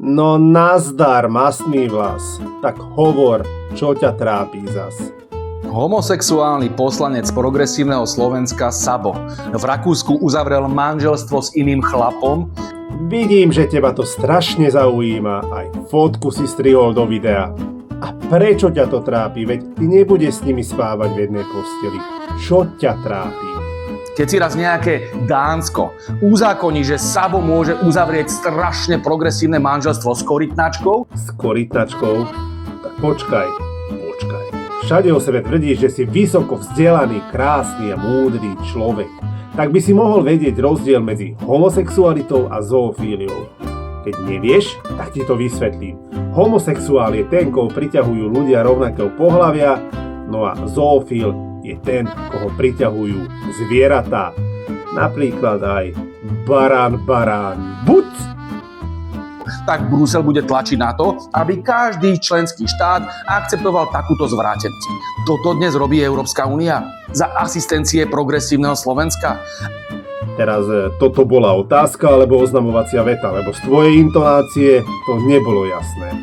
No nazdar, mastný vlas. Tak hovor, čo ťa trápi zas? Homosexuálny poslanec progresívneho Slovenska Sabo v Rakúsku uzavrel manželstvo s iným chlapom. Vidím, že teba to strašne zaujíma. Aj fotku si strihol do videa. A prečo ťa to trápi? Veď ty nebudeš s nimi spávať v jednej posteli. Čo ťa trápi? Keď si raz nejaké Dánsko uzákoní, že Sabo môže uzavrieť strašne progresívne manželstvo s korytnačkou. S korytnačkou? Tak počkaj. Všade o sebe tvrdíš, že si vysoko vzdelaný, krásny a múdry človek. Tak by si mohol vedieť rozdiel medzi homosexualitou a zoofíliou. Keď nevieš, tak ti to vysvetlím. Homosexuál je ten, koho priťahujú ľudia rovnakého pohlavia, no a zoofíl je ten, koho priťahujú zvieratá. Napríklad aj barán, buď! Tak Brusel bude tlačiť na to, aby každý členský štát akceptoval takúto zvrátenosť. Toto dnes robí Európska únia za asistencie progresívneho Slovenska. Teraz toto bola otázka alebo oznamovacia veta, lebo z tvojej intonácie to nebolo jasné.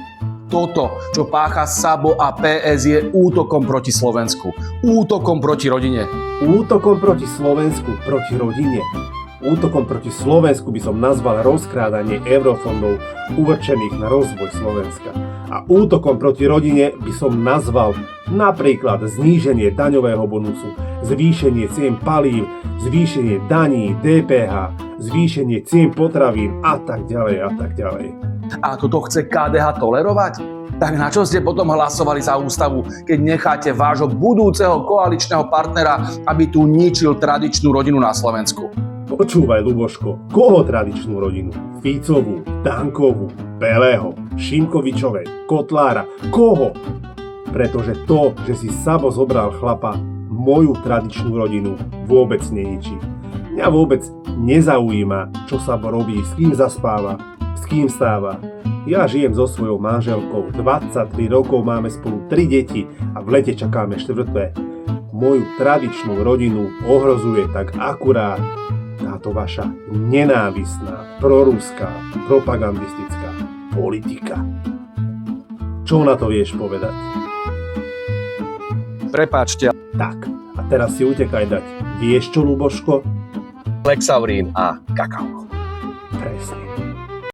Toto, čo pácha Sabo a PS, je útokom proti Slovensku. Útokom proti rodine. Útokom proti Slovensku, proti rodine. Útokom proti Slovensku by som nazval rozkrádanie eurofondov určených na rozvoj Slovenska. A útokom proti rodine by som nazval napríklad zníženie daňového bonusu, zvýšenie cien palív, zvýšenie daní, DPH, zvýšenie cien potravín a tak ďalej a tak ďalej. A toto chce KDH tolerovať? Tak na čo ste potom hlasovali za ústavu, keď necháte vášho budúceho koaličného partnera, aby tu ničil tradičnú rodinu na Slovensku? Počúvaj, Ľuboško, koho tradičnú rodinu? Ficovú, Dankovú, Pelého, Šimkovičovej, Kotlára, koho? Pretože to, že si Sabo zobral chlapa, moju tradičnú rodinu vôbec neničí. Mňa vôbec nezaujíma, čo Sabo robí, s kým zaspáva, s kým stáva. Ja žijem so svojou manželkou, 23 rokov, máme spolu 3 deti a v lete čakáme 4. Moju tradičnú rodinu ohrozuje tak akurát táto vaša nenávistná, proruská, propagandistická politika. Čo na to vieš povedať? Prepáčte. Tak, a teraz si utekaj dať. Vieš čo, Ľuboško? Lexaurín a kakao.